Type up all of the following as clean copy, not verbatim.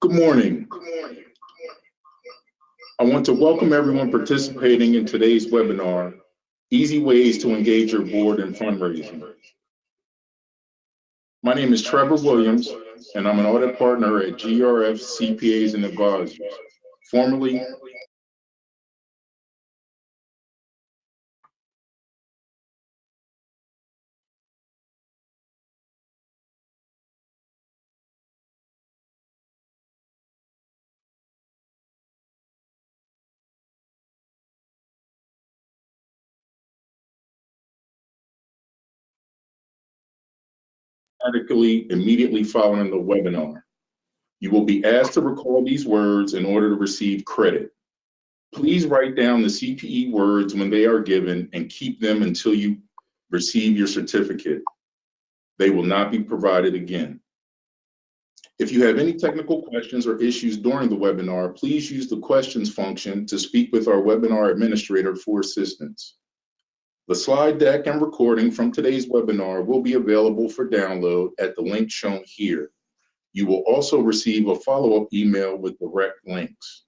Good morning. I want to welcome everyone participating in today's webinar, Easy Ways to Engage Your Board in Fundraising. My name is Trevor Williams, and I'm an audit partner at GRF CPAs Advisors, formerly immediately following the webinar. You will be asked to recall these words in order to receive credit. Please write down the CPE words when they are given and keep them until you receive your certificate. They will not be provided again. If you have any technical questions or issues during the webinar, please use the questions function to speak with our webinar administrator for assistance. The slide deck and recording from today's webinar will be available for download at the link shown here. You will also receive a follow-up email with direct links.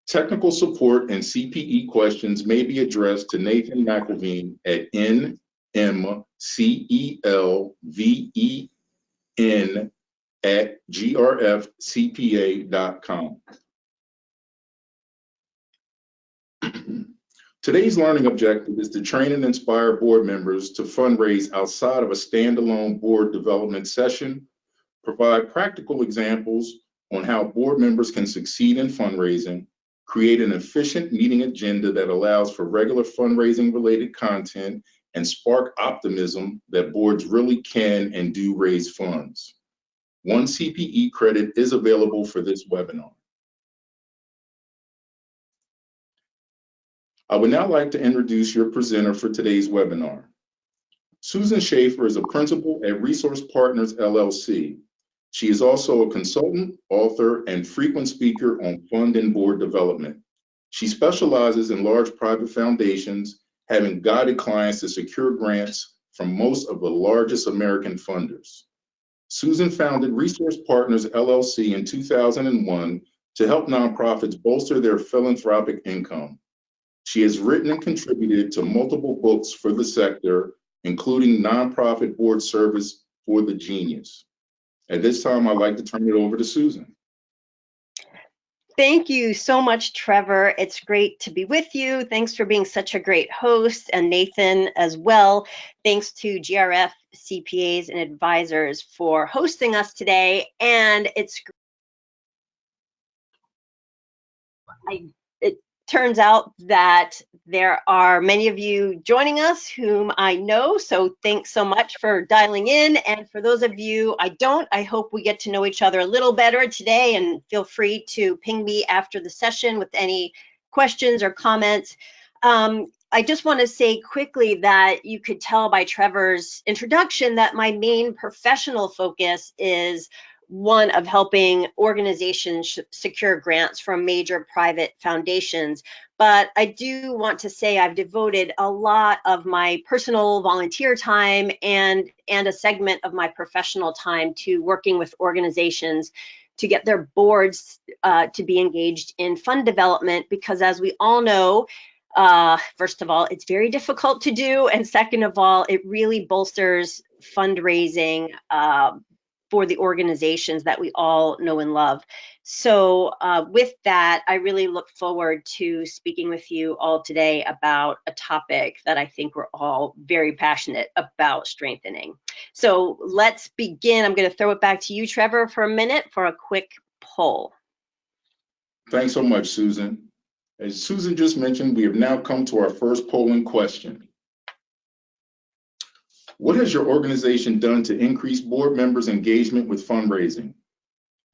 Technical support and CPE questions may be addressed to Nathan McElveen at nmcelven@grfcpa.com. Today's learning objective is to train and inspire board members to fundraise outside of a standalone board development session, provide practical examples on how board members can succeed in fundraising, create an efficient meeting agenda that allows for regular fundraising related content, and spark optimism that boards really can and do raise funds. One CPE credit is available for this webinar. I would now like to introduce your presenter for today's webinar. Susan Schaefer is a principal at Resource Partners, LLC. She is also a consultant, author, and frequent speaker on fund and board development. She specializes in large private foundations, having guided clients to secure grants from most of the largest American funders. Susan founded Resource Partners, LLC in 2001 to help nonprofits bolster their philanthropic income. She has written and contributed to multiple books for the sector, including Nonprofit Board Service for the Genius. At this time, I'd like to turn it over to Susan. Thank you so much, Trevor. It's great to be with you. Thanks for being such a great host, and Nathan as well. Thanks to GRF CPAs and Advisors for hosting us today. And it turns out that there are many of you joining us whom I know, so thanks so much for dialing in. And for those of you I don't, I hope we get to know each other a little better today, and feel free to ping me after the session with any questions or comments. I just want to say quickly that you could tell by Trevor's introduction that my main professional focus is one of helping organizations secure grants from major private foundations. But I do want to say I've devoted a lot of my personal volunteer time and a segment of my professional time to working with organizations to get their boards to be engaged in fund development, because as we all know, first of all, it's very difficult to do, and second of all, it really bolsters fundraising for the organizations that we all know and love. So with that, I really look forward to speaking with you all today about a topic that I think we're all very passionate about strengthening. So let's begin. I'm going to throw it back to you, Trevor, for a minute for a quick poll. Thanks so much, Susan. As Susan just mentioned, we have now come to our first polling question. What has your organization done to increase board members' engagement with fundraising?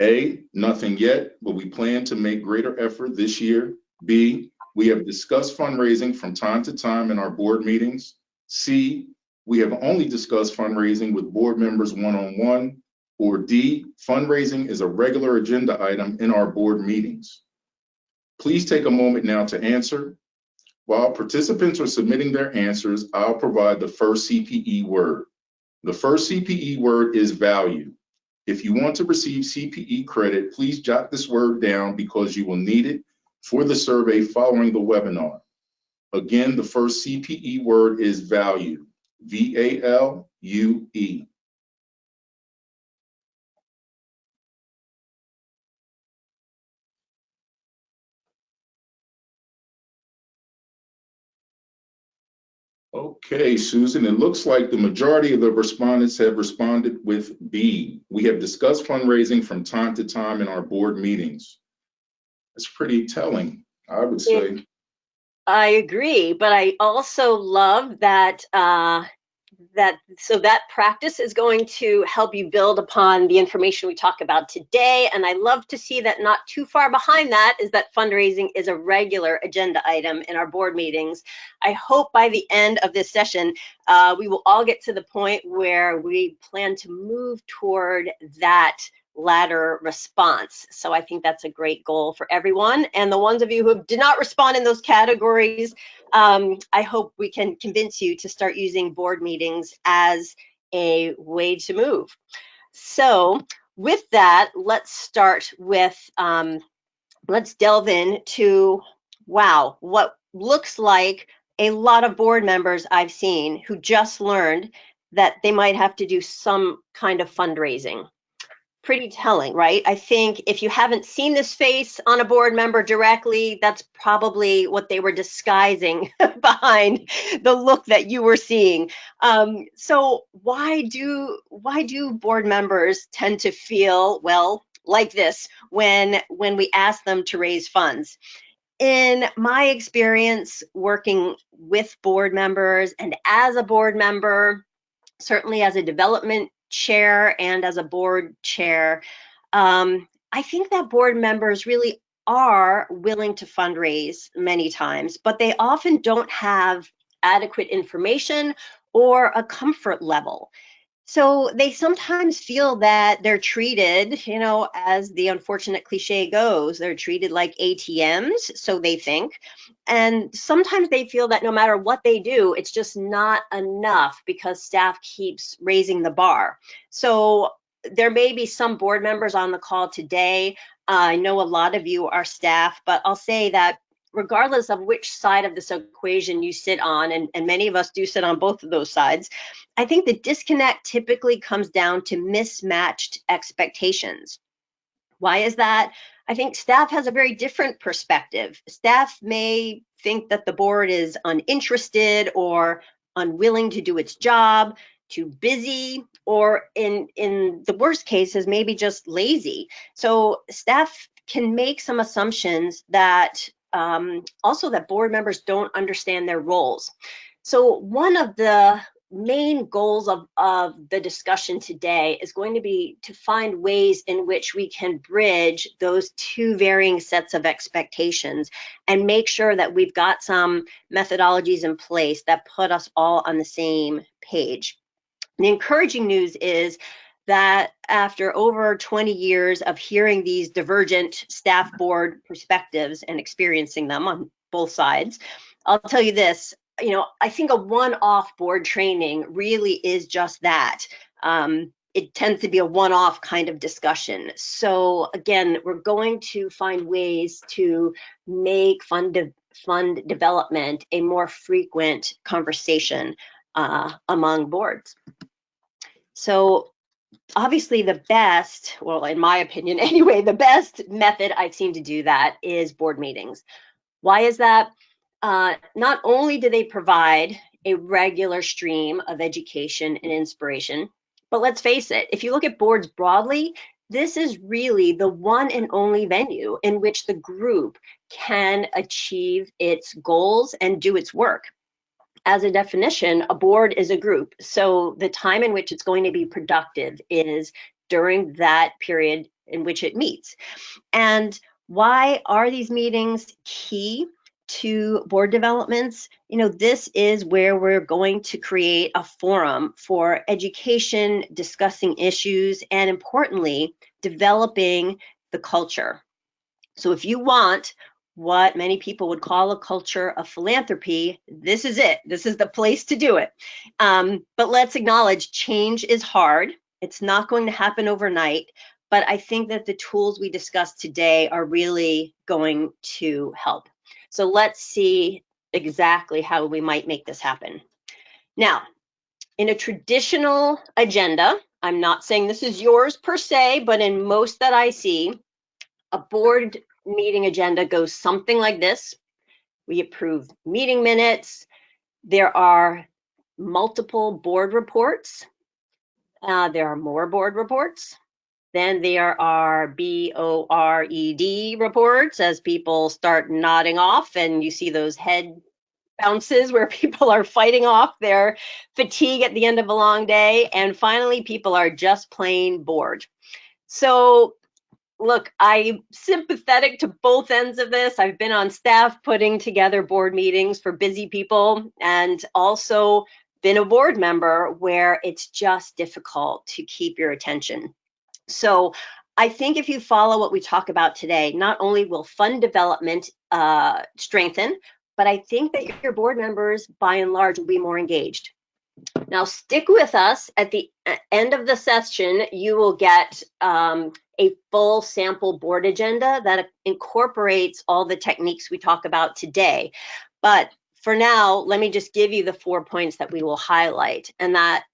A, nothing yet, but we plan to make greater effort this year. B, we have discussed fundraising from time to time in our board meetings. C, we have only discussed fundraising with board members one-on-one. Or D, fundraising is a regular agenda item in our board meetings. Please take a moment now to answer. While participants are submitting their answers, I'll provide the first CPE word. The first CPE word is value. If you want to receive CPE credit, please jot this word down because you will need it for the survey following the webinar. Again, the first CPE word is value, V-A-L-U-E. Okay, Susan, it looks like the majority of the respondents have responded with B. We have discussed fundraising from time to time in our board meetings. That's pretty telling, I would say. I agree, but I also love that that practice is going to help you build upon the information we talk about today. And I love to see that not too far behind that is that fundraising is a regular agenda item in our board meetings. I hope by the end of this session, we will all get to the point where we plan to move toward that latter response. So I think that's a great goal for everyone. And the ones of you who did not respond in those categories, I hope we can convince you to start using board meetings as a way to move. So with that, let's start with, let's delve into, wow, what looks like a lot of board members I've seen who just learned that they might have to do some kind of fundraising. Pretty telling, right? I think if you haven't seen this face on a board member directly, that's probably what they were disguising behind the look that you were seeing. So why do board members tend to feel, well, like this when we ask them to raise funds? In my experience working with board members and as a board member, certainly as a development chair and as a board chair, I think that board members really are willing to fundraise many times, but they often don't have adequate information or a comfort level. So they sometimes feel that they're treated, you know, as the unfortunate cliche goes, they're treated like ATMs, so they think. And sometimes they feel that no matter what they do, it's just not enough because staff keeps raising the bar. So there may be some board members on the call today. I know a lot of you are staff, but I'll say that regardless of which side of this equation you sit on, and many of us do sit on both of those sides, I think the disconnect typically comes down to mismatched expectations. Why is that? I think staff has a very different perspective. Staff may think that the board is uninterested or unwilling to do its job, too busy, or in the worst cases, maybe just lazy. So staff can make some assumptions that also that board members don't understand their roles. So one of the main goals of the discussion today is going to be to find ways in which we can bridge those two varying sets of expectations and make sure that we've got some methodologies in place that put us all on the same page. The encouraging news is that after over 20 years of hearing these divergent staff board perspectives and experiencing them on both sides, I'll tell you this, you know, I think a one-off board training really is just that. It tends to be a one-off kind of discussion. So again, we're going to find ways to make fund development a more frequent conversation among boards. So obviously the best, well, in my opinion anyway, the best method I've seen to do that is board meetings. Why is that? Not only do they provide a regular stream of education and inspiration, but let's face it, if you look at boards broadly, this is really the one and only venue in which the group can achieve its goals and do its work. As a definition, a board is a group. So the time in which it's going to be productive is during that period in which it meets. And why are these meetings key to board developments? You know, this is where we're going to create a forum for education, discussing issues, and importantly, developing the culture. So if you want what many people would call a culture of philanthropy, this is it. This is the place to do it. But let's acknowledge change is hard. It's not going to happen overnight, but I think that the tools we discussed today are really going to help. So let's see exactly how we might make this happen. Now, in a traditional agenda, I'm not saying this is yours per se, but in most that I see, a board meeting agenda goes something like this. We approve meeting minutes. There are multiple board reports. There are more board reports. Then there are BORED reports as people start nodding off, and you see those head bounces where people are fighting off their fatigue at the end of a long day. And finally, people are just plain bored. So look, I'm sympathetic to both ends of this. I've been on staff putting together board meetings for busy people, and also been a board member where it's just difficult to keep your attention. So I think if you follow what we talk about today, not only will fund development strengthen, but I think that your board members, by and large, will be more engaged. Now, stick with us. At the end of the session, you will get a full sample board agenda that incorporates all the techniques we talk about today. But for now, let me just give you the 4 points that we will highlight, and that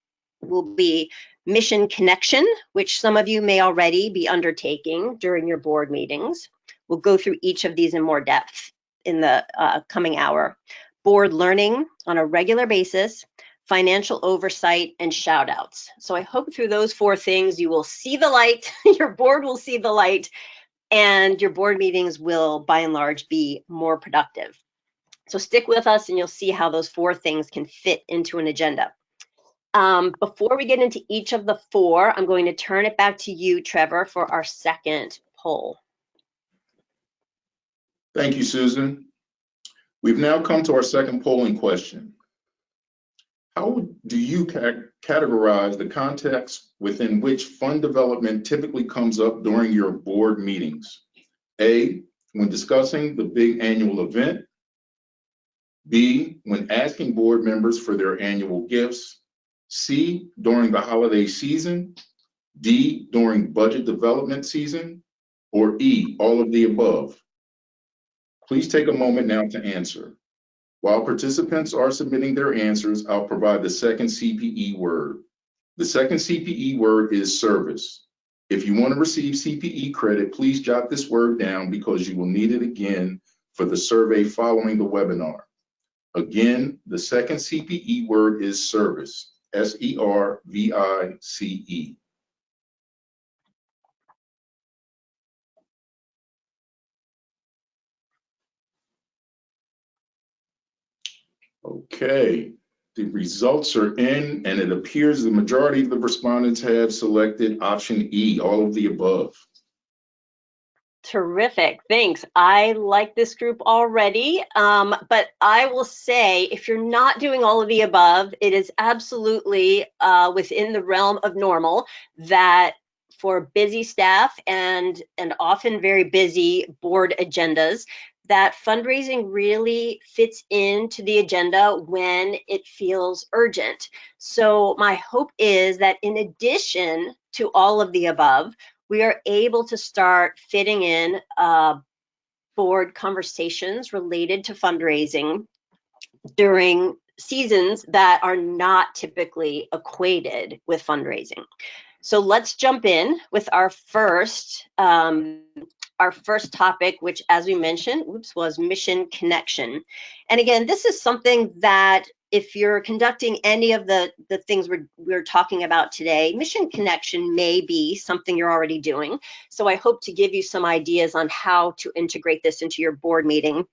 will be mission connection, which some of you may already be undertaking during your board meetings. We'll go through each of these in more depth in the coming hour. Board learning on a regular basis, financial oversight, and shoutouts. So I hope through those 4 things you will see the light, your board will see the light, and your board meetings will, by and large, be more productive. So stick with us and you'll see how those 4 things can fit into an agenda. Before we get into each of the 4, I'm going to turn it back to you, Trevor, for our second poll. Thank you, Susan. We've now come to our second polling question. How do you categorize the context within which fund development typically comes up during your board meetings? A, when discussing the big annual event. B, when asking board members for their annual gifts. C, during the holiday season. D, during budget development season. Or E, all of the above. Please take a moment now to answer. While participants are submitting their answers, I'll provide the second CPE word. The second CPE word is service. If you want to receive CPE credit, please jot this word down because you will need it again for the survey following the webinar. Again, the second CPE word is service, S-E-R-V-I-C-E. Okay, the results are in, and it appears the majority of the respondents have selected option E, all of the above. Terrific, thanks. I like this group already, but I will say if you're not doing all of the above, it is absolutely within the realm of normal that for busy staff and often very busy board agendas, that fundraising really fits into the agenda when it feels urgent. So my hope is that in addition to all of the above, we are able to start fitting in board conversations related to fundraising during seasons that are not typically equated with fundraising. So let's jump in with our first topic, which, as we mentioned, was mission connection. And again, this is something that if you're conducting any of the things we're talking about today, mission connection may be something you're already doing. So I hope to give you some ideas on how to integrate this into your board meeting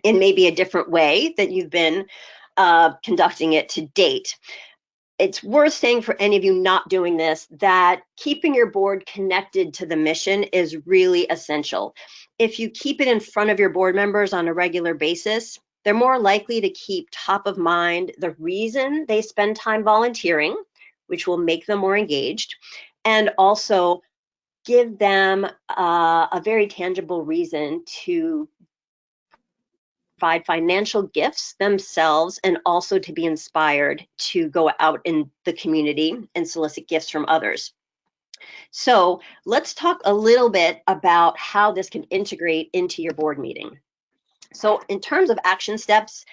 in maybe a different way that you've been conducting it to date. It's worth saying for any of you not doing this that keeping your board connected to the mission is really essential. If you keep it in front of your board members on a regular basis, they're more likely to keep top of mind the reason they spend time volunteering, which will make them more engaged, and also give them a very tangible reason to provide financial gifts themselves and also to be inspired to go out in the community and solicit gifts from others. So let's talk a little bit about how this can integrate into your board meeting. So in terms of action steps,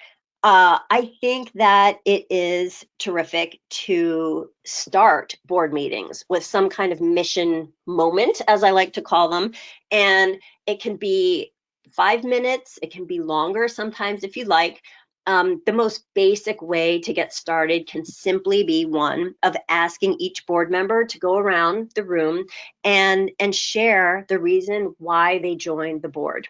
I think that it is terrific to start board meetings with some kind of mission moment, as I like to call them. And it can be 5 minutes, it can be longer sometimes if you like. The most basic way to get started can simply be one of asking each board member to go around the room and share the reason why they joined the board.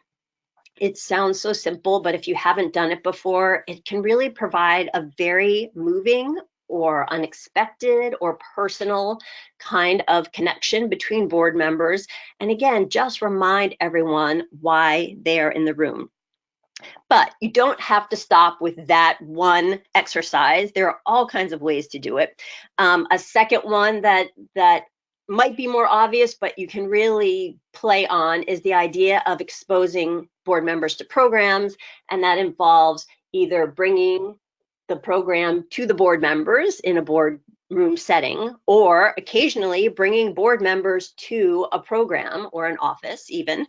It sounds so simple, but if you haven't done it before, it can really provide a very moving or unexpected or personal kind of connection between board members. And again, just remind everyone why they're in the room. But you don't have to stop with that one exercise. There are all kinds of ways to do it. A second one that might be more obvious, but you can really play on is the idea of exposing board members to programs, and that involves either bringing the program to the board members in a board room setting, or occasionally bringing board members to a program or an office even.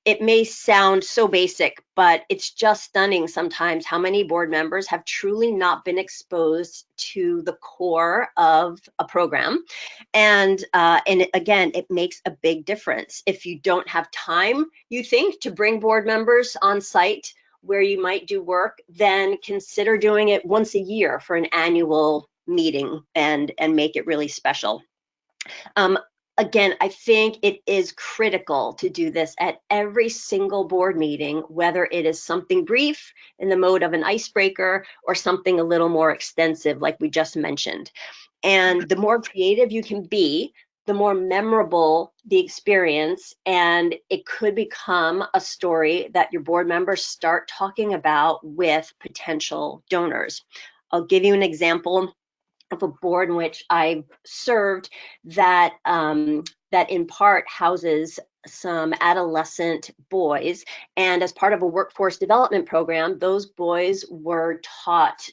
It may sound so basic, but it's just stunning sometimes how many board members have truly not been exposed to the core of a program. And again, it makes a big difference. If you don't have time, you think, to bring board members on site where you might do work, then consider doing it once a year for an annual meeting and make it really special. Again, I think it is critical to do this at every single board meeting, whether it is something brief in the mode of an icebreaker or something a little more extensive like we just mentioned. And the more creative you can be, the more memorable the experience, and it could become a story that your board members start talking about with potential donors. I'll give you an example of a board in which I served that that in part houses some adolescent boys, and as part of a workforce development program, those boys were taught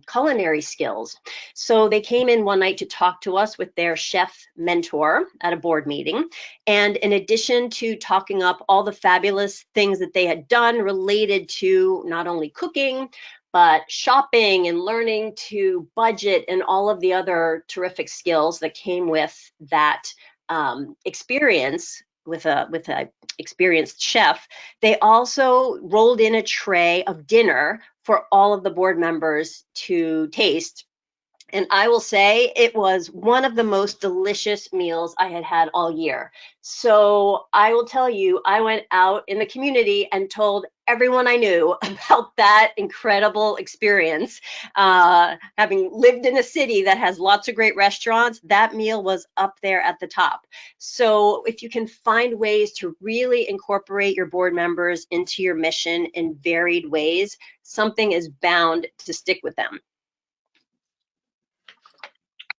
culinary skills. So they came in one night to talk to us with their chef mentor at a board meeting, and in addition to talking up all the fabulous things that they had done related to not only cooking, but shopping and learning to budget and all of the other terrific skills that came with that experience with a experienced chef, they also rolled in a tray of dinner for all of the board members to taste. And I will say it was one of the most delicious meals I had had all year. So I will tell you, I went out in the community and told everyone I knew about that incredible experience. Having lived in a city that has lots of great restaurants, that meal was up there at the top. So if you can find ways to really incorporate your board members into your mission in varied ways, something is bound to stick with them.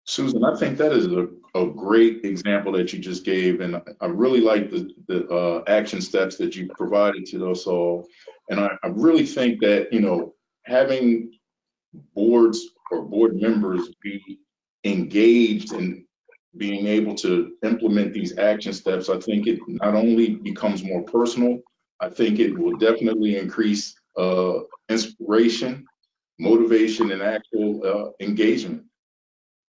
Susan, I think that is a great example that you just gave, and I really like the action steps that you provided to us all. And I really think that, you know, having boards or board members be engaged in being able to implement these action steps, I think it not only becomes more personal, I think it will definitely increase inspiration, motivation, and actual engagement.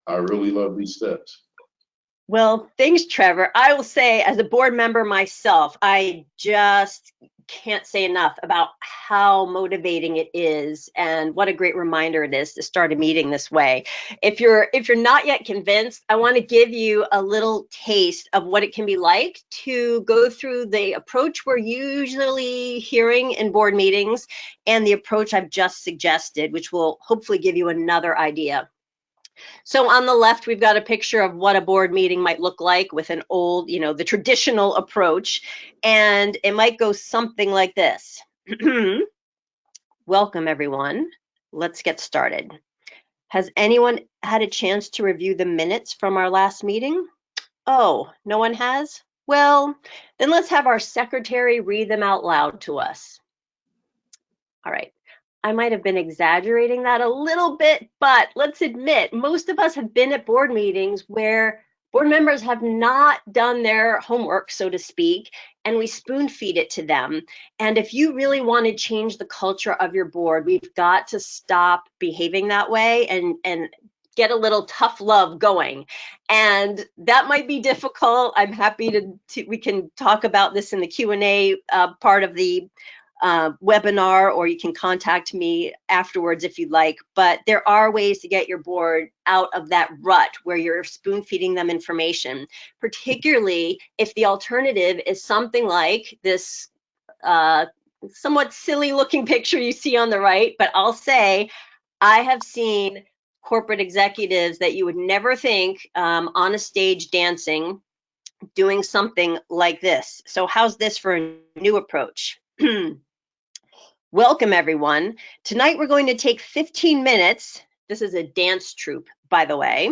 I really love these steps. Well, thanks, Trevor. I will say, as a board member myself, I just can't say enough about how motivating it is and what a great reminder it is to start a meeting this way. If you're not yet convinced, I want to give you a little taste of what it can be like to go through the approach we're usually hearing in board meetings and the approach I've just suggested, which will hopefully give you another idea. So on the left, we've got a picture of what a board meeting might look like with an old, you know, the traditional approach. And it might go something like this. Welcome, everyone. Let's get started. Has anyone had a chance to review the minutes from our last meeting? Oh, no one has? Well, then let's have our secretary read them out loud to us. All right. I might have been exaggerating that a little bit, but let's admit, most of us have been at board meetings where board members have not done their homework, so to speak, and we spoon feed it to them. And if you really want to change the culture of your board, we've got to stop behaving that way and get a little tough love going. And that might be difficult. I'm happy we can talk about this in the Q&A part of the webinar, or you can contact me afterwards if you'd like. But there are ways to get your board out of that rut where you're spoon feeding them information, particularly if the alternative is something like this somewhat silly looking picture you see on the right. But I'll say I have seen corporate executives that you would never think on a stage dancing, doing something like this. So how's this for a new approach? Welcome, everyone. Tonight we're going to take 15 minutes. This is a dance troupe, by the way,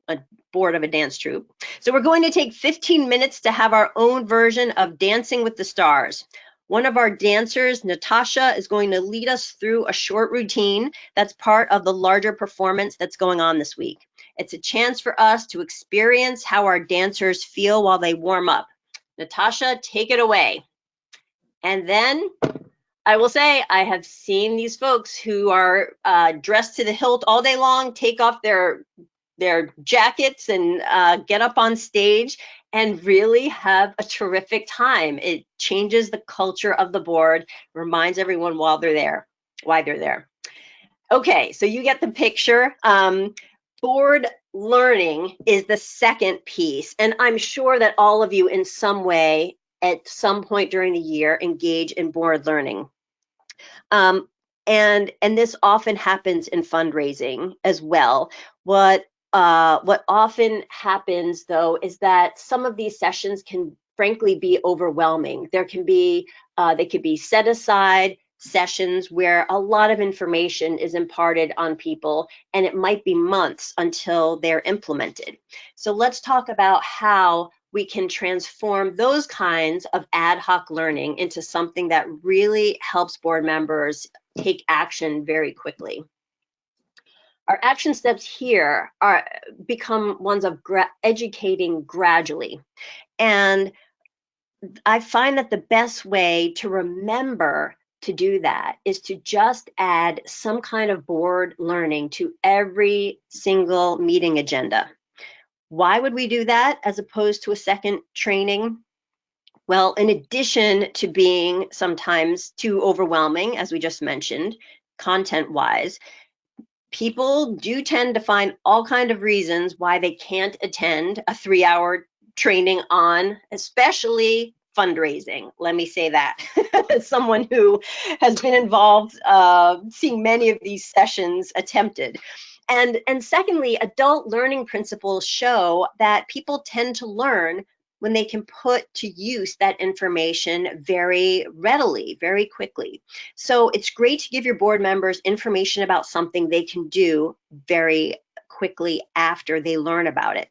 a board of a dance troupe. So we're going to take 15 minutes to have our own version of Dancing with the Stars. One of our dancers, Natasha, is going to lead us through a short routine that's part of the larger performance that's going on this week. It's a chance for us to experience how our dancers feel while they warm up. Natasha, take it away. And then I will say I have seen these folks who are dressed to the hilt all day long, take off their jackets and get up on stage and really have a terrific time. It changes the culture of the board, reminds everyone why they're there. Okay, so you get the picture. Board learning is the second piece, and I'm sure that all of you in some way at some point during the year engage in board learning. And this often happens in fundraising as well. What often happens though is that some of these sessions can frankly be overwhelming. They could be set aside sessions where a lot of information is imparted on people, and it might be months until they're implemented. So let's talk about how we can transform those kinds of ad hoc learning into something that really helps board members take action very quickly. Our action steps here become ones of educating gradually. And I find that the best way to remember to do that is to just add some kind of board learning to every single meeting agenda. Why would we do that as opposed to a second training? Well, in addition to being sometimes too overwhelming, as we just mentioned, content-wise, people do tend to find all kinds of reasons why they can't attend a 3-hour training on, especially fundraising. Let me say that as someone who has been involved seeing many of these sessions attempted. And secondly, adult learning principles show that people tend to learn when they can put to use that information very readily, very quickly. So it's great to give your board members information about something they can do very quickly after they learn about it.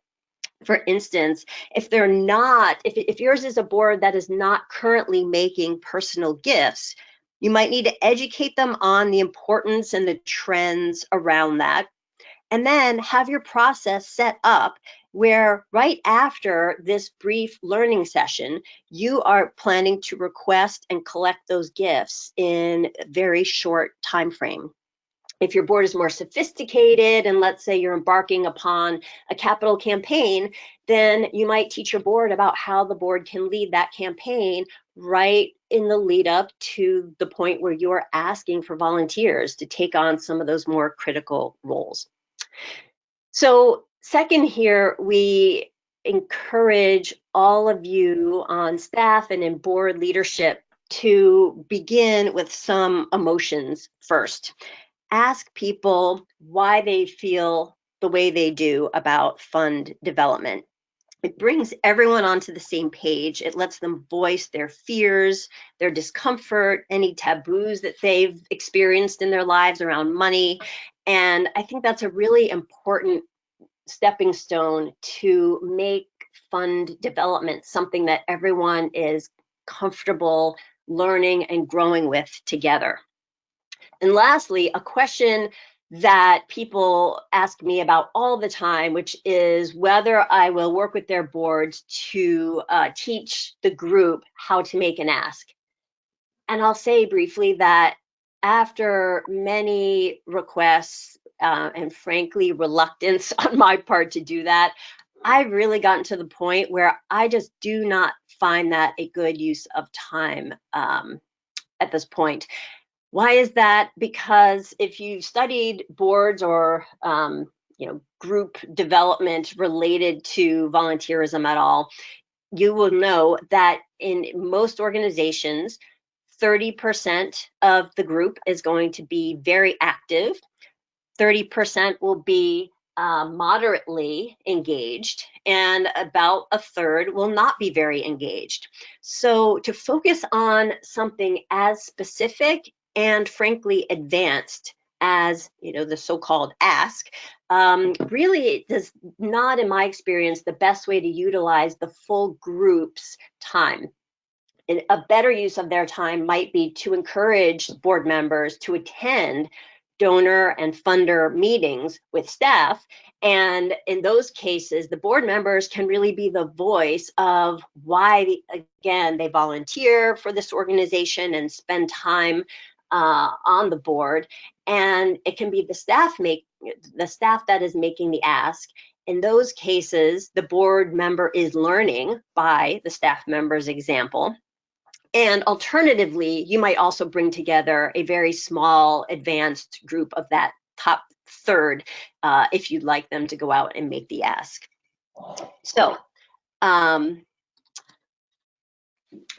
For instance, if yours is a board that is not currently making personal gifts, you might need to educate them on the importance and the trends around that. And then have your process set up where right after this brief learning session, you are planning to request and collect those gifts in a very short time frame. If your board is more sophisticated, and let's say you're embarking upon a capital campaign, then you might teach your board about how the board can lead that campaign right in the lead up to the point where you're asking for volunteers to take on some of those more critical roles. So second here, we encourage all of you on staff and in board leadership to begin with some emotions first. Ask people why they feel the way they do about fund development. It brings everyone onto the same page. It lets them voice their fears, their discomfort, any taboos that they've experienced in their lives around money. And I think that's a really important stepping stone to make fund development something that everyone is comfortable learning and growing with together. And lastly, a question that people ask me about all the time, which is whether I will work with their boards to teach the group how to make an ask. And I'll say briefly that after many requests and frankly reluctance on my part to do that, I've really gotten to the point where I just do not find that a good use of time at this point. Why is that? Because if you've studied boards or group development related to volunteerism at all, you will know that in most organizations, 30% of the group is going to be very active, 30% will be moderately engaged, and about a third will not be very engaged. So to focus on something as specific and frankly advanced as the so-called ask really does not, in my experience, the best way to utilize the full group's time. And a better use of their time might be to encourage board members to attend donor and funder meetings with staff. And in those cases, the board members can really be the voice of why, again, they volunteer for this organization and spend time on the board. And it can be the staff that is making the ask. In those cases, the board member is learning by the staff member's example. And alternatively, you might also bring together a very small advanced group of that top third if you'd like them to go out and make the ask. So, and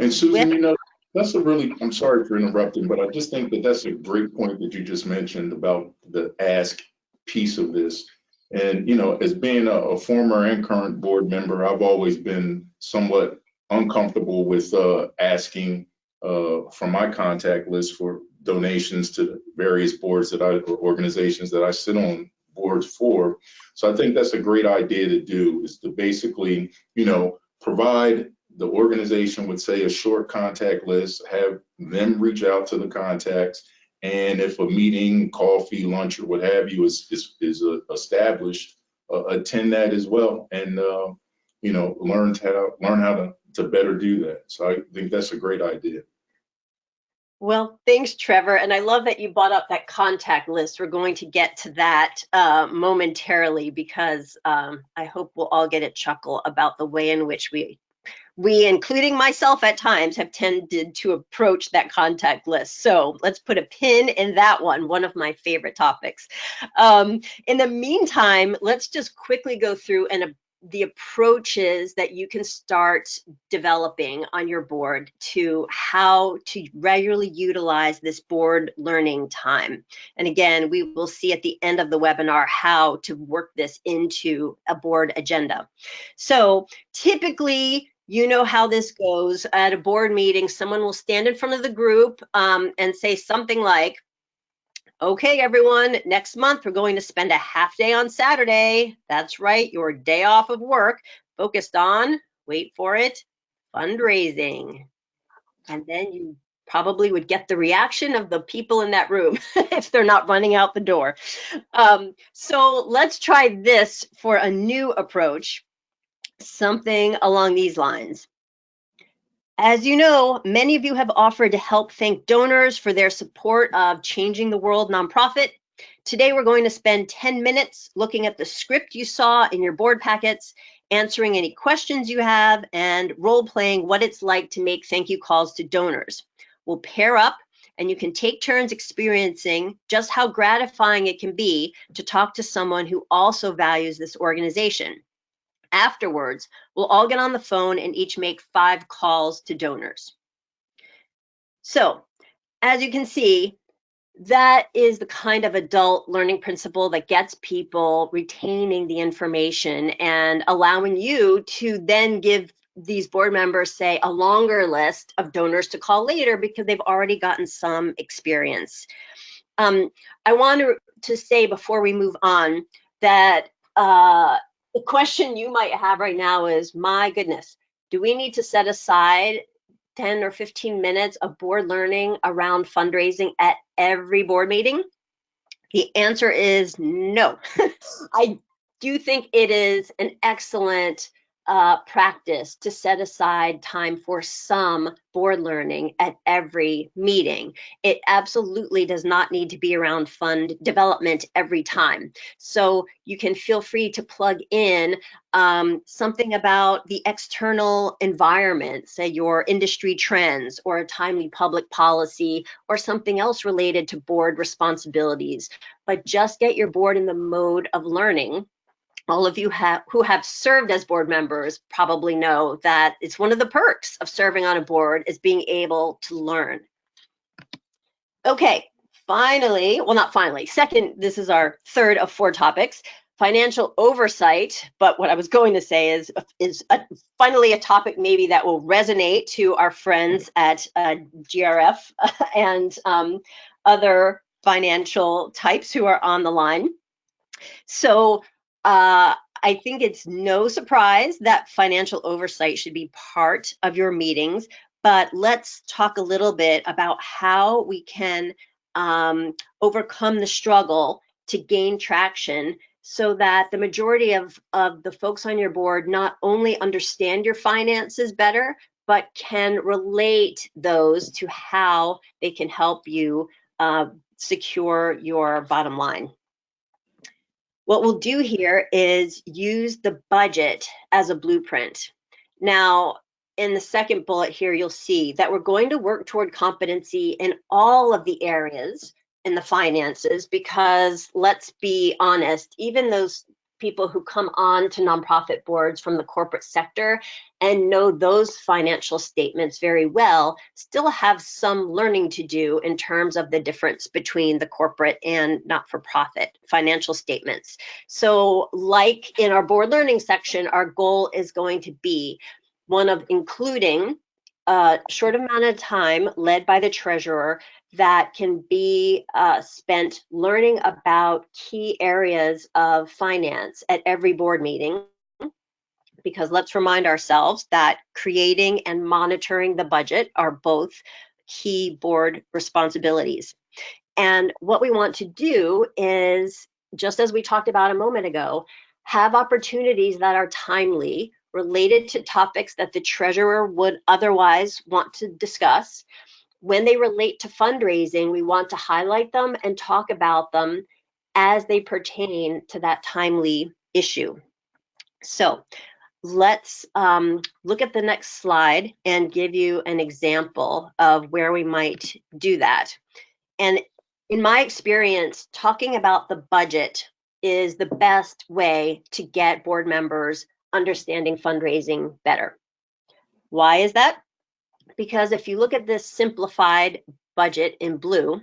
Susan, that's a really, I'm sorry for interrupting, but I just think that that's a great point that you just mentioned about the ask piece of this. And, as being a former and current board member, I've always been somewhat uncomfortable with asking from my contact list for donations to various boards or organizations that I sit on boards for. So I think that's a great idea to do, is to basically, provide the organization with, say, a short contact list, have them reach out to the contacts, and if a meeting, coffee, lunch, or what have you is established, attend that as well, and learn how to better do that. So I think that's a great idea. Well, thanks, Trevor. And I love that you brought up that contact list. We're going to get to that momentarily, because I hope we'll all get a chuckle about the way in which we, including myself at times, have tended to approach that contact list. So let's put a pin in that one of my favorite topics. In the meantime, let's just quickly go through the approaches that you can start developing on your board to how to regularly utilize this board learning time. And again, we will see at the end of the webinar how to work this into a board agenda. So typically, you know how this goes. At a board meeting, someone will stand in front of the group and say something like, okay, everyone, next month we're going to spend a half day on Saturday. That's right, your day off of work, focused on, wait for it, fundraising. And then you probably would get the reaction of the people in that room if they're not running out the door. So let's try this for a new approach, something along these lines. As you know, many of you have offered to help thank donors for their support of Changing the World nonprofit. Today, we're going to spend 10 minutes looking at the script you saw in your board packets, answering any questions you have, and role-playing what it's like to make thank you calls to donors. We'll pair up, and you can take turns experiencing just how gratifying it can be to talk to someone who also values this organization. Afterwards, we'll all get on the phone and each make 5 calls to donors. So, as you can see, that is the kind of adult learning principle that gets people retaining the information and allowing you to then give these board members, say, a longer list of donors to call later because they've already gotten some experience. I want to say before we move on that the question you might have right now is, my goodness, do we need to set aside 10 or 15 minutes of board learning around fundraising at every board meeting? The answer is no. I do think it is an excellent practice to set aside time for some board learning at every meeting. It absolutely does not need to be around fund development every time. So you can feel free to plug in something about the external environment, say your industry trends or a timely public policy or something else related to board responsibilities. But just get your board in the mode of learning. All of you who have served as board members probably know that it's one of the perks of serving on a board is being able to learn. Okay, finally, well, not finally, second, this is our third of 4 topics, financial oversight. But what I was going to say is finally a topic maybe that will resonate to our friends at GRF and other financial types who are on the line. So I think it's no surprise that financial oversight should be part of your meetings, but let's talk a little bit about how we can overcome the struggle to gain traction so that the majority of the folks on your board not only understand your finances better, but can relate those to how they can help you secure your bottom line. What we'll do here is use the budget as a blueprint. Now, in the second bullet here, you'll see that we're going to work toward competency in all of the areas in the finances because let's be honest, even those people who come on to nonprofit boards from the corporate sector and know those financial statements very well still have some learning to do in terms of the difference between the corporate and not-for-profit financial statements. So like in our board learning section, our goal is going to be one of including a short amount of time led by the treasurer that can be spent learning about key areas of finance at every board meeting. Because let's remind ourselves that creating and monitoring the budget are both key board responsibilities. And what we want to do is, just as we talked about a moment ago, have opportunities that are timely, related to topics that the treasurer would otherwise want to discuss. When they relate to fundraising, we want to highlight them and talk about them as they pertain to that timely issue. So let's look at the next slide and give you an example of where we might do that. And in my experience, talking about the budget is the best way to get board members understanding fundraising better. Why is that? Because if you look at this simplified budget in blue,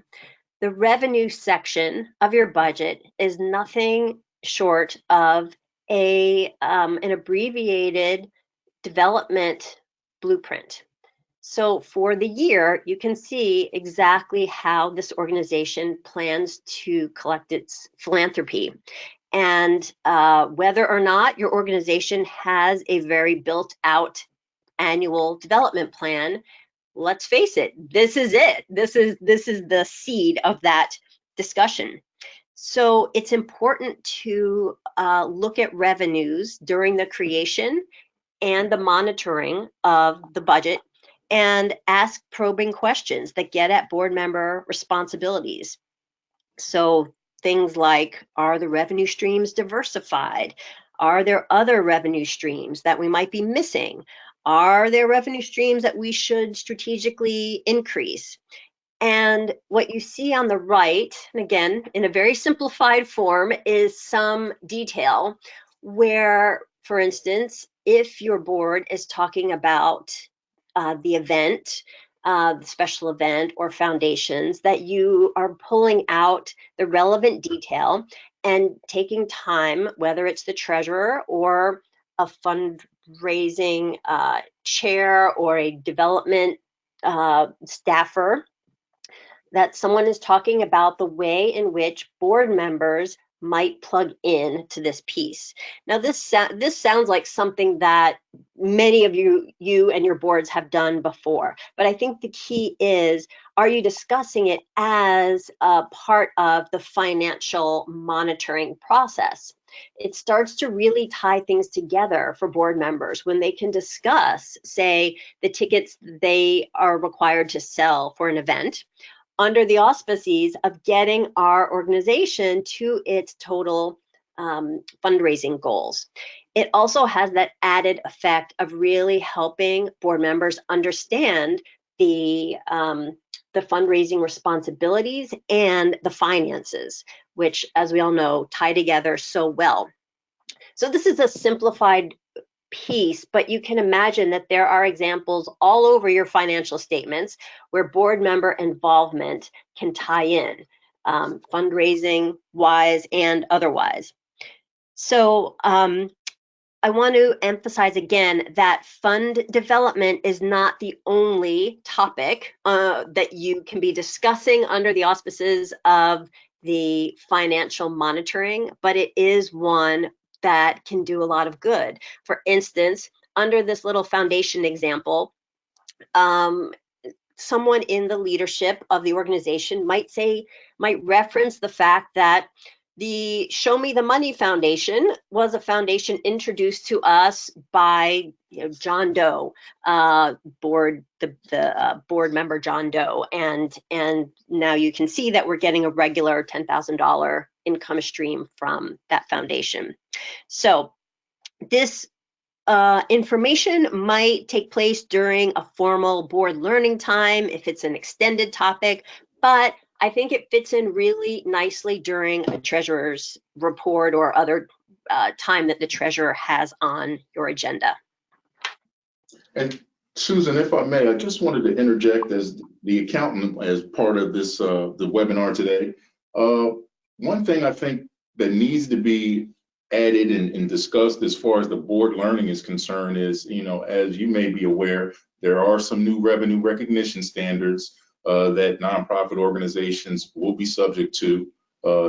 the revenue section of your budget is nothing short of an abbreviated development blueprint. So for the year, you can see exactly how this organization plans to collect its philanthropy and whether or not your organization has a very built out annual development plan. Let's face it, this is it. This is the seed of that discussion. So it's important to look at revenues during the creation and the monitoring of the budget and ask probing questions that get at board member responsibilities. So things like, are the revenue streams diversified? Are there other revenue streams that we might be missing? Are there revenue streams that we should strategically increase? And what you see on the right, and again, in a very simplified form, is some detail where, for instance, if your board is talking about the event, the special event or foundations, that you are pulling out the relevant detail and taking time, whether it's the treasurer or a fundraising chair or a development staffer, that someone is talking about the way in which board members might plug in to this piece. Now, this sounds like something that many of you and your boards have done before, but I think the key is, are you discussing it as a part of the financial monitoring process? It starts to really tie things together for board members when they can discuss, say, the tickets they are required to sell for an event, under the auspices of getting our organization to its total fundraising goals. It also has that added effect of really helping board members understand the fundraising responsibilities and the finances, which, as we all know, tie together so well. So this is a simplified piece, but you can imagine that there are examples all over your financial statements where board member involvement can tie in, fundraising wise and otherwise. So I want to emphasize again that fund development is not the only topic that you can be discussing under the auspices of the financial monitoring, but it is one that can do a lot of good. For instance, under this little foundation example, someone in the leadership of the organization might reference the fact that the Show Me the Money Foundation was a foundation introduced to us by John Doe, board member John Doe, and now you can see that we're getting a regular $10,000 income stream from that foundation. So this information might take place during a formal board learning time if it's an extended topic, but I think it fits in really nicely during a treasurer's report or other time that the treasurer has on your agenda. And Susan, if I may, I just wanted to interject as the accountant as part of this the webinar today. One thing I think that needs to be added and discussed as far as the board learning is concerned is, as you may be aware, there are some new revenue recognition standards that nonprofit organizations will be subject to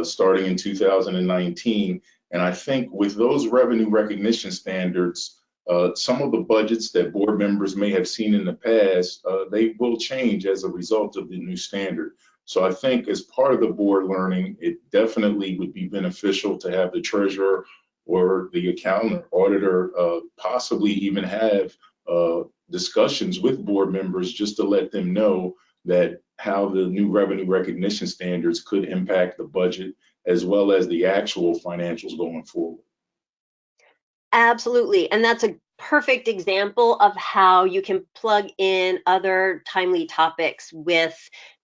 starting in 2019. And I think with those revenue recognition standards, some of the budgets that board members may have seen in the past, they will change as a result of the new standard. So I think as part of the board learning, it definitely would be beneficial to have the treasurer or the accountant or auditor possibly even have discussions with board members just to let them know that how the new revenue recognition standards could impact the budget as well as the actual financials going forward. Absolutely, and that's a perfect example of how you can plug in other timely topics with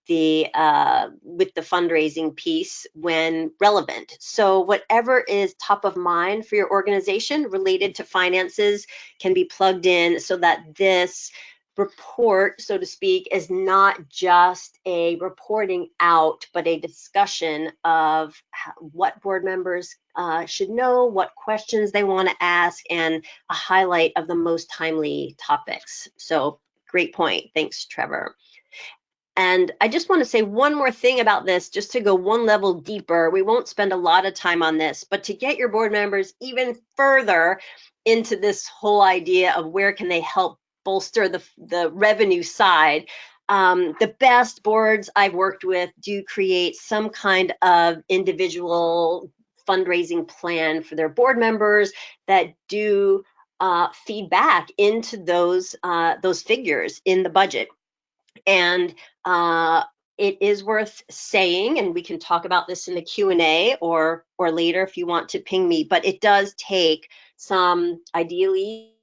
the fundraising piece when relevant. So whatever is top of mind for your organization related to finances can be plugged in so that this report, so to speak, is not just a reporting out, but a discussion of what board members should know, what questions they want to ask, and a highlight of the most timely topics. So great point. Thanks, Trevor. And I just want to say one more thing about this, just to go one level deeper. We won't spend a lot of time on this, but to get your board members even further into this whole idea of where can they help bolster the revenue side, the best boards I've worked with do create some kind of individual fundraising plan for their board members that do feed back into those figures in the budget. And it is worth saying, and we can talk about this in the Q&A or later if you want to ping me, but it does take some, ideally,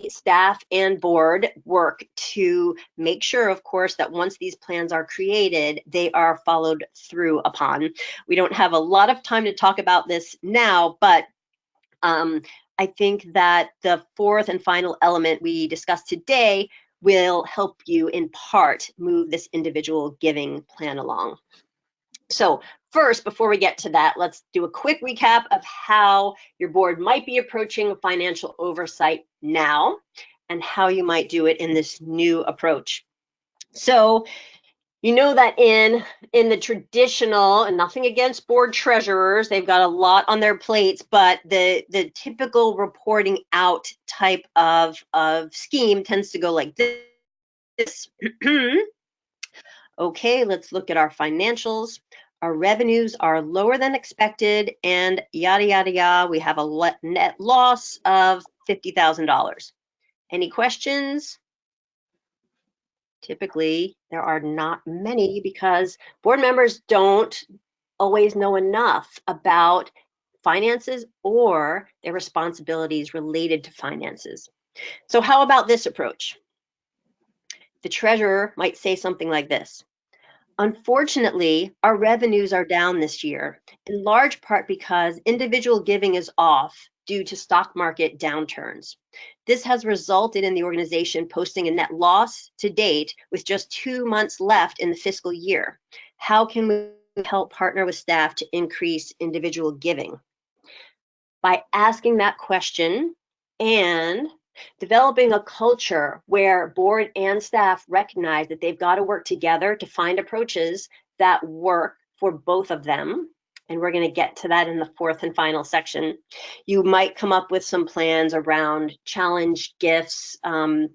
staff and board work to make sure, of course, that once these plans are created, they are followed through upon. We don't have a lot of time to talk about this now, but I think that the fourth and final element we discussed today will help you in part move this individual giving plan along. So first, before we get to that, let's do a quick recap of how your board might be approaching financial oversight now and how you might do it in this new approach. So You know that in the traditional, and nothing against board treasurers, they've got a lot on their plates, but the typical reporting out type of scheme tends to go like this. Okay, let's look at our financials. Our revenues are lower than expected, and yada, yada, yada. We have a net loss of $50,000. Any questions? Typically, there are not many because board members don't always know enough about finances or their responsibilities related to finances. So how about this approach? The treasurer might say something like this. Unfortunately, our revenues are down this year, in large part because individual giving is off due to stock market downturns. This has resulted in the organization posting a net loss to date with just 2 months left in the fiscal year. How can we help partner with staff to increase individual giving? By asking that question and developing a culture where board and staff recognize that they've got to work together to find approaches that work for both of them. And we're going to get to that in the fourth and final section. You might come up with some plans around challenge gifts, or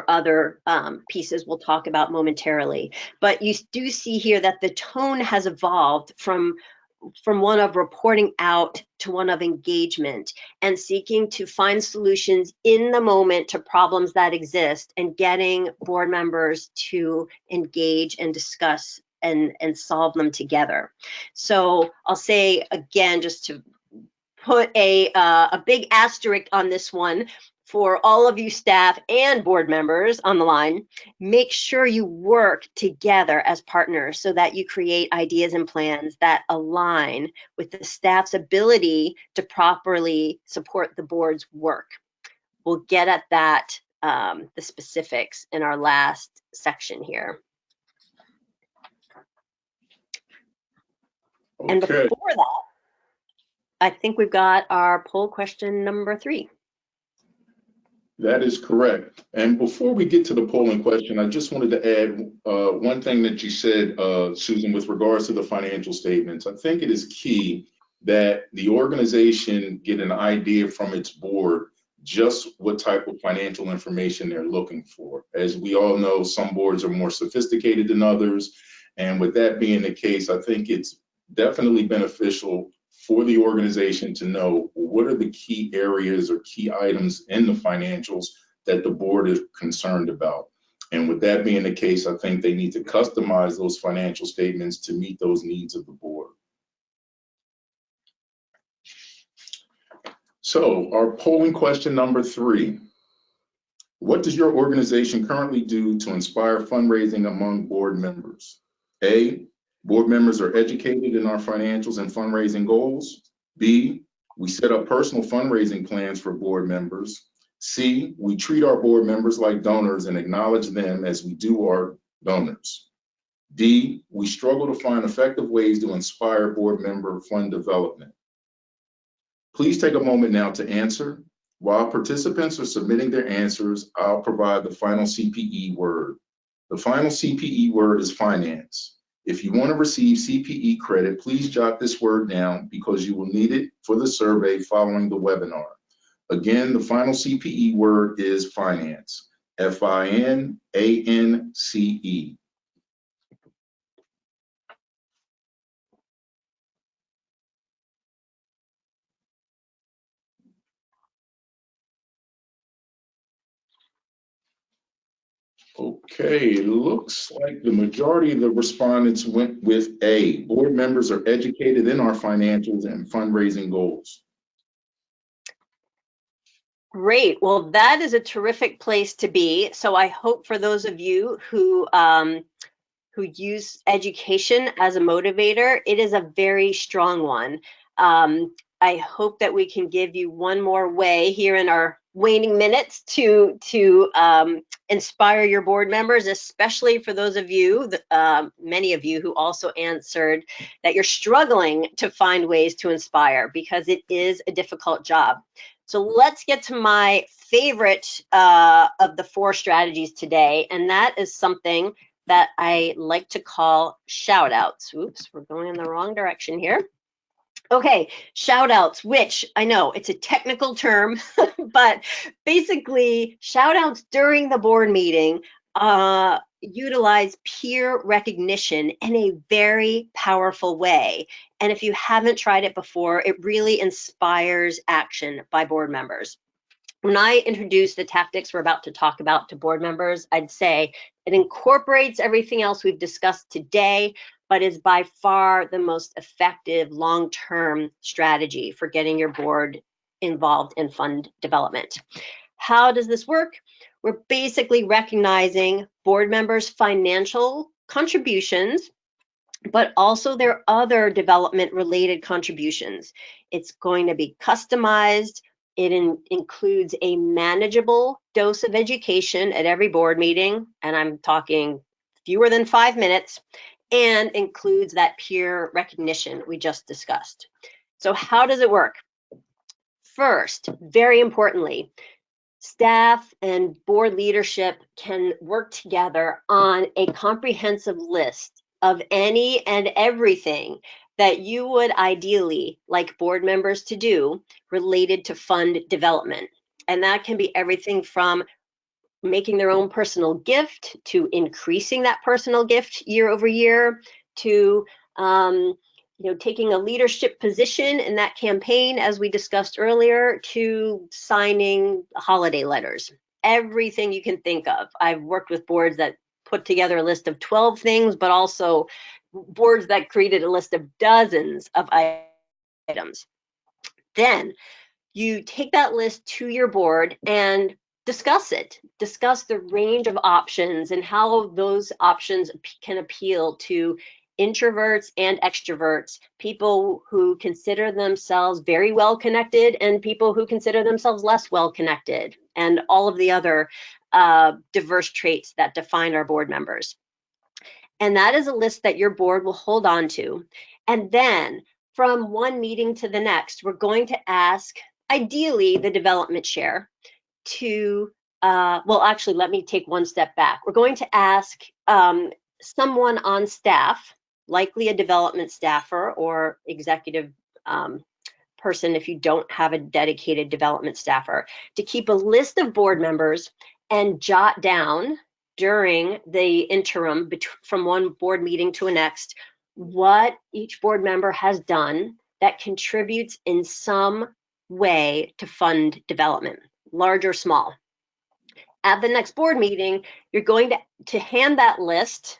other pieces we'll talk about momentarily. But you do see here that the tone has evolved from one of reporting out to one of engagement and seeking to find solutions in the moment to problems that exist and getting board members to engage and discuss and solve them together. So I'll say again, just to put a big asterisk on this one, for all of you staff and board members on the line, make sure you work together as partners so that you create ideas and plans that align with the staff's ability to properly support the board's work. We'll get at that, the specifics in our last section here. Okay. And before that, I think we've got our poll question number 3. That is correct. And before we get to the polling question, I just wanted to add one thing that you said, Susan, with regards to the financial statements. I think it is key that the organization get an idea from its board just what type of financial information they're looking for. As we all know, some boards are more sophisticated than others. And with that being the case, I think it's definitely beneficial for the organization to know what are the key areas or key items in the financials that the board is concerned about. And with that being the case, I think they need to customize those financial statements to meet those needs of the board. So our polling question number 3. What does your organization currently do to inspire fundraising among board members? A, board members are educated in our financials and fundraising goals. B, we set up personal fundraising plans for board members. C, we treat our board members like donors and acknowledge them as we do our donors. D, we struggle to find effective ways to inspire board member fund development. Please take a moment now to answer. While participants are submitting their answers, I'll provide the final CPE word. The final CPE word is finance. If you want to receive CPE credit, please jot this word down because you will need it for the survey following the webinar. Again, the final CPE word is finance, F-I-N-A-N-C-E. Okay, it looks like the majority of the respondents went with A. Board members are educated in our financials and fundraising goals. Great. Well, that is a terrific place to be. So I hope for those of you who use education as a motivator, it is a very strong one. I hope that we can give you one more way here in our waning minutes to inspire your board members, especially for those of you, many of you who also answered that you're struggling to find ways to inspire because it is a difficult job. So let's get to my favorite of the 4 strategies today, and that is something that I like to call shout-outs. Oops, we're going in the wrong direction here. Okay, shout-outs, which I know it's a technical term, but basically shout-outs during the board meeting utilize peer recognition in a very powerful way. And if you haven't tried it before, it really inspires action by board members. When I introduce the tactics we're about to talk about to board members, I'd say it incorporates everything else we've discussed today, but is by far the most effective long-term strategy for getting your board involved in fund development. How does this work? We're basically recognizing board members' financial contributions, but also their other development-related contributions. It's going to be customized. It includes a manageable dose of education at every board meeting, and I'm talking fewer than 5 minutes, and includes that peer recognition we just discussed. So how does it work? First, very importantly, staff and board leadership can work together on a comprehensive list of any and everything that you would ideally like board members to do related to fund development. And that can be everything from making their own personal gift to increasing that personal gift year over year to taking a leadership position in that campaign, as we discussed earlier, to signing holiday letters. Everything you can think of. I've worked with boards that put together a list of 12 things, but also boards that created a list of dozens of items. Then you take that list to your board and discuss it. Discuss the range of options and how those options can appeal to introverts and extroverts, people who consider themselves very well connected and people who consider themselves less well connected, and all of the other diverse traits that define our board members. And that is a list that your board will hold on to. And then from one meeting to the next, we're going to ask, ideally, the development chair to, well, actually, let me take one step back. We're going to ask someone on staff, likely a development staffer or executive person if you don't have a dedicated development staffer, to keep a list of board members and jot down during the interim from one board meeting to a next what each board member has done that contributes in some way to fund development, large or small. At the next board meeting, you're going to hand that list,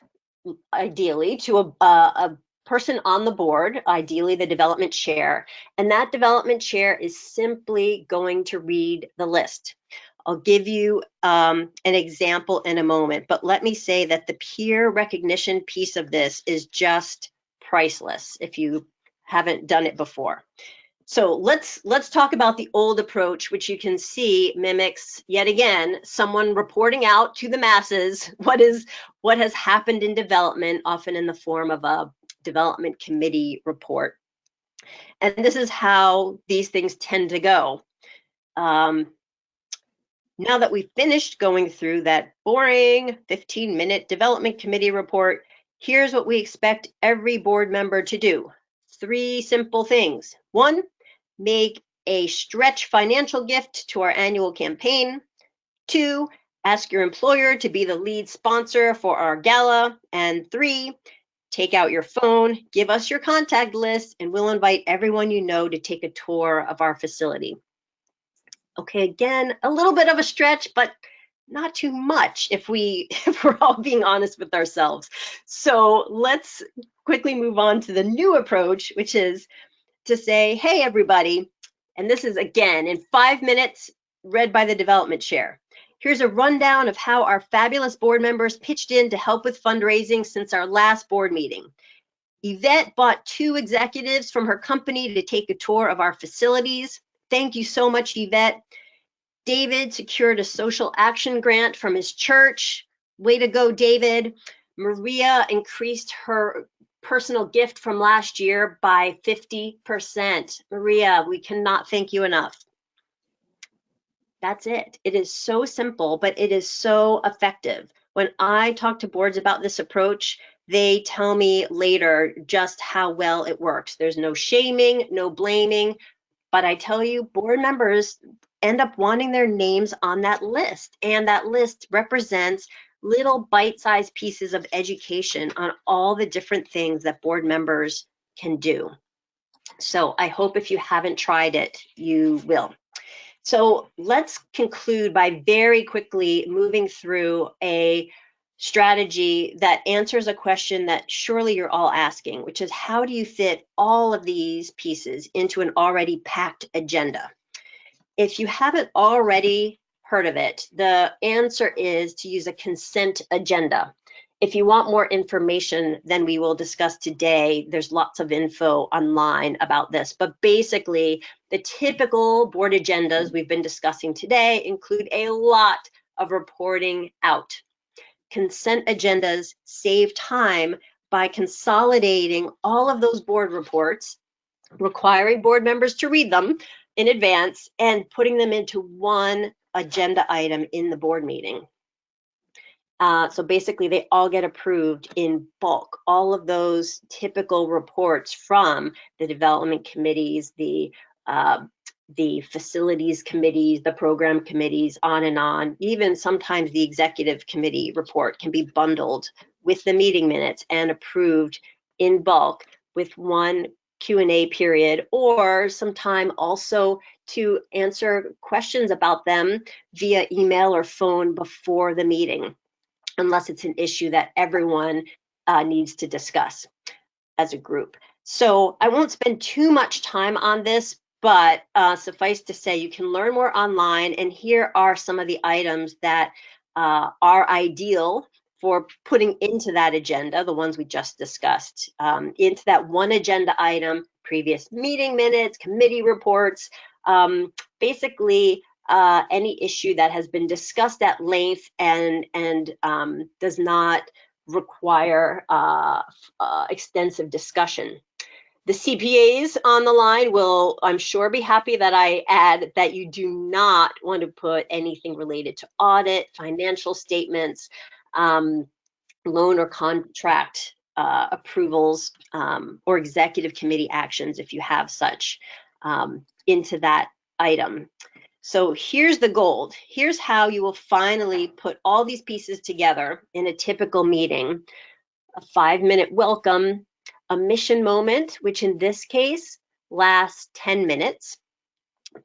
ideally, to a person on the board, ideally the development chair, and that development chair is simply going to read the list. I'll give you an example in a moment, but let me say that the peer recognition piece of this is just priceless if you haven't done it before. So let's talk about the old approach, which you can see mimics, yet again, someone reporting out to the masses what has happened in development, often in the form of a development committee report. And this is how these things tend to go. Now that we've finished going through that boring 15-minute development committee report, here's what we expect every board member to do. 3 simple things. 1, make a stretch financial gift to our annual campaign. 2, ask your employer to be the lead sponsor for our gala. And 3, take out your phone, give us your contact list, and we'll invite everyone you know to take a tour of our facility. Okay, again, a little bit of a stretch, but not too much if we're all being honest with ourselves. So let's quickly move on to the new approach, which is to say, hey, everybody, and this is, again, in 5 minutes, read by the development chair. Here's a rundown of how our fabulous board members pitched in to help with fundraising since our last board meeting. Yvette bought 2 executives from her company to take a tour of our facilities. Thank you so much, Yvette. David secured a social action grant from his church. Way to go, David. Maria increased her personal gift from last year by 50%. Maria, we cannot thank you enough. That's it. It is so simple, but it is so effective. When I talk to boards about this approach, they tell me later just how well it works. There's no shaming, no blaming, but I tell you, board members end up wanting their names on that list, and that list represents little bite-sized pieces of education on all the different things that board members can do. So I hope if you haven't tried it, you will. So let's conclude by very quickly moving through a strategy that answers a question that surely you're all asking, which is how do you fit all of these pieces into an already packed agenda? If you haven't already heard of it, the answer is to use a consent agenda. If you want more information than we will discuss today, there's lots of info online about this. But basically, the typical board agendas we've been discussing today include a lot of reporting out. Consent agendas save time by consolidating all of those board reports, requiring board members to read them in advance, and putting them into one agenda item in the board meeting. So basically, they all get approved in bulk. All of those typical reports from the development committees, the facilities committees, the program committees, on and on. Even sometimes the executive committee report can be bundled with the meeting minutes and approved in bulk with one Q&A period, or some time also to answer questions about them via email or phone before the meeting, unless it's an issue that everyone needs to discuss as a group. So I won't spend too much time on this, but suffice to say, you can learn more online, and here are some of the items that are ideal for putting into that agenda, the ones we just discussed, into that one agenda item: previous meeting minutes, committee reports, basically any issue that has been discussed at length and does not require extensive discussion. The CPAs on the line will, I'm sure, be happy that I add that you do not want to put anything related to audit, financial statements, loan or contract approvals, or executive committee actions, if you have such, into that item. So here's the gold. Here's how you will finally put all these pieces together in a typical meeting: a 5-minute welcome, a mission moment, which in this case lasts 10 minutes,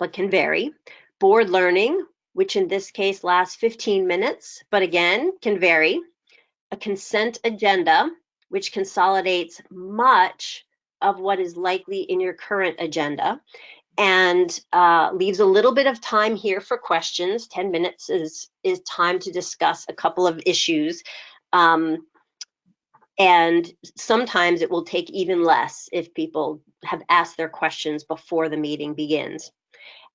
but can vary, board learning, which in this case lasts 15 minutes, but again, can vary, a consent agenda, which consolidates much of what is likely in your current agenda, and leaves a little bit of time here for questions. 10 minutes is time to discuss a couple of issues. And sometimes it will take even less if people have asked their questions before the meeting begins.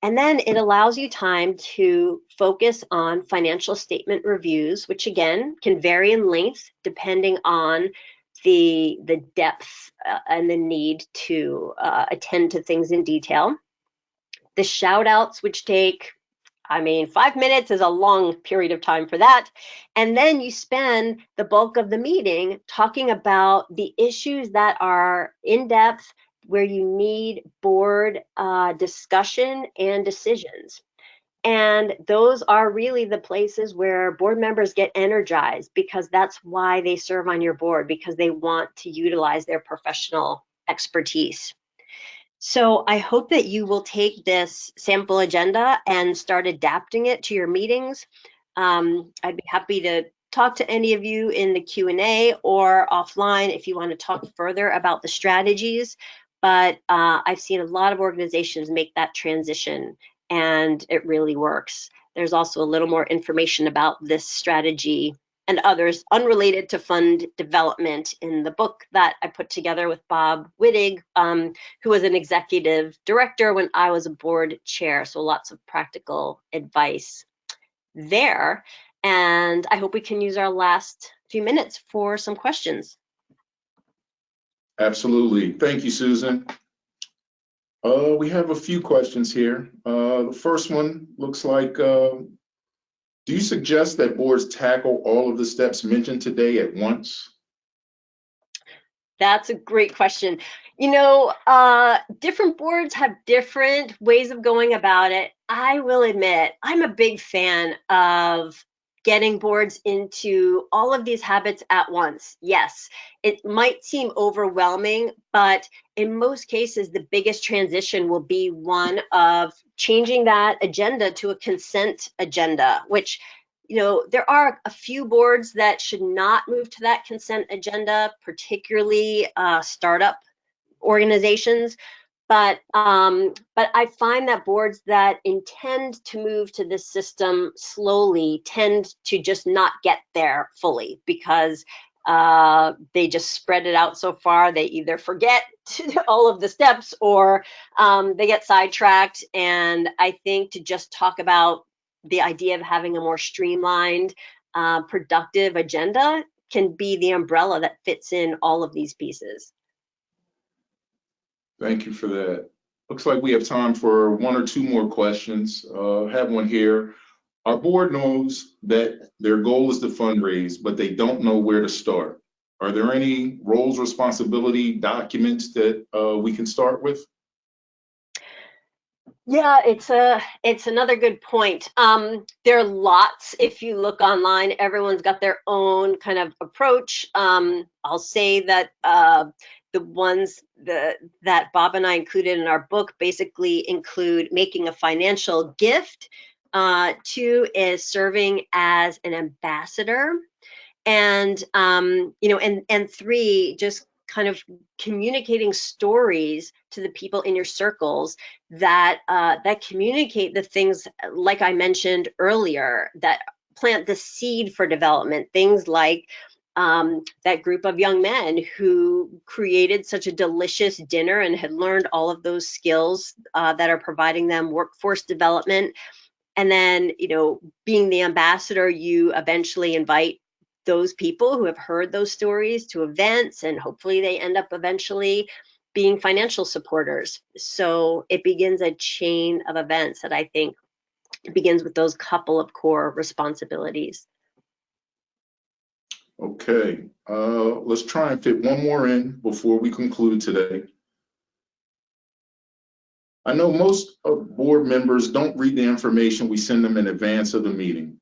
And then it allows you time to focus on financial statement reviews, which again can vary in length depending on the depth and the need to attend to things in detail. The shoutouts, which take, 5 minutes is a long period of time for that. And then you spend the bulk of the meeting talking about the issues that are in depth, where you need board discussion and decisions. And those are really the places where board members get energized, because that's why they serve on your board, because they want to utilize their professional expertise. So I hope that you will take this sample agenda and start adapting it to your meetings. I'd be happy to talk to any of you in the Q&A or offline if you want to talk further about the strategies. But I've seen a lot of organizations make that transition, and it really works. There's also a little more information about this strategy and others unrelated to fund development in the book that I put together with Bob Wittig, who was an executive director when I was a board chair. So lots of practical advice there. And I hope we can use our last few minutes for some questions. Absolutely. Thank you, Susan. We have a few questions here. The first one looks like Do you suggest that boards tackle all of the steps mentioned today at once? That's a great question. Different boards have different ways of going about it. I will admit, I'm a big fan of getting boards into all of these habits at once. Yes, it might seem overwhelming, but in most cases, the biggest transition will be one of changing that agenda to a consent agenda, which there are a few boards that should not move to that consent agenda, particularly startup organizations. But I find that boards that intend to move to this system slowly tend to just not get there fully because they just spread it out so far. They either forget all of the steps or they get sidetracked. And I think to just talk about the idea of having a more streamlined, productive agenda can be the umbrella that fits in all of these pieces. Thank you for that. Looks like we have time for one or two more questions. I have one here. Our board knows that their goal is to fundraise, but they don't know where to start. Are there any roles, responsibility documents that we can start with? Yeah, it's another good point. There are lots. If you look online, everyone's got their own kind of approach. I'll say that the ones that Bob and I included in our book basically include making a financial gift. Two is serving as an ambassador, and and three, just kind of communicating stories to the people in your circles that communicate the things like I mentioned earlier, that plant the seed for development. Things like that group of young men who created such a delicious dinner and had learned all of those skills that are providing them workforce development. And then, being the ambassador, you eventually invite those people who have heard those stories to events, and hopefully they end up eventually being financial supporters. So it begins a chain of events that I think begins with those couple of core responsibilities. Okay, let's try and fit one more in before we conclude today. I know most board members don't read the information we send them in advance of the meeting.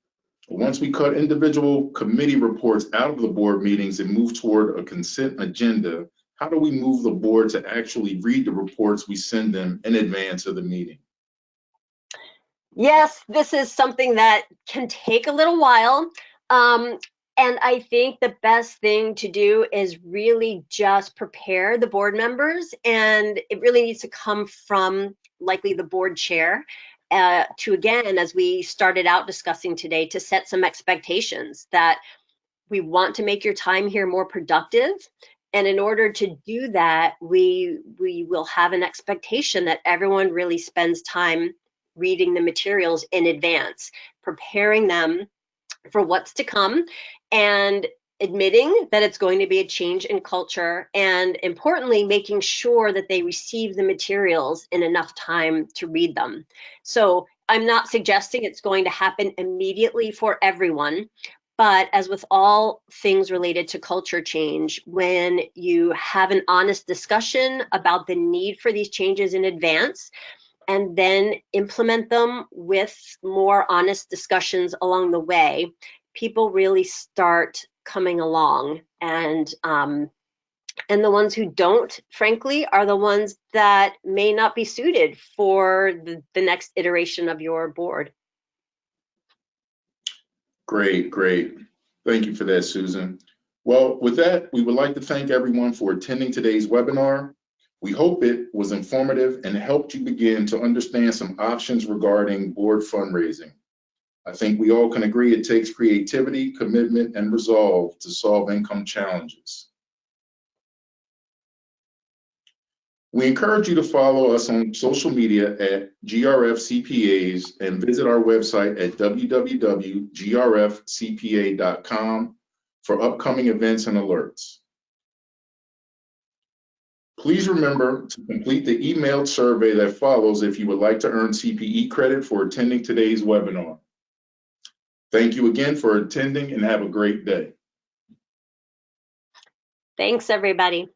Once we cut individual committee reports out of the board meetings and move toward a consent agenda, how do we move the board to actually read the reports we send them in advance of the meeting? Yes, this is something that can take a little while. And I think the best thing to do is really just prepare the board members, and it really needs to come from likely the board chair to, again, as we started out discussing today, to set some expectations that we want to make your time here more productive. And in order to do that, we will have an expectation that everyone really spends time reading the materials in advance, preparing them for what's to come, and admitting that it's going to be a change in culture, and importantly, making sure that they receive the materials in enough time to read them. So I'm not suggesting it's going to happen immediately for everyone, but as with all things related to culture change, when you have an honest discussion about the need for these changes in advance, and then implement them with more honest discussions along the way, people really start coming along. And the ones who don't, frankly, are the ones that may not be suited for the next iteration of your board. Great, great. Thank you for that, Susan. Well, with that, we would like to thank everyone for attending today's webinar. We hope it was informative and helped you begin to understand some options regarding board fundraising. I think we all can agree it takes creativity, commitment, and resolve to solve income challenges. We encourage you to follow us on social media at GRF CPAs and visit our website at www.grfcpa.com for upcoming events and alerts. Please remember to complete the emailed survey that follows if you would like to earn CPE credit for attending today's webinar. Thank you again for attending and have a great day. Thanks, everybody.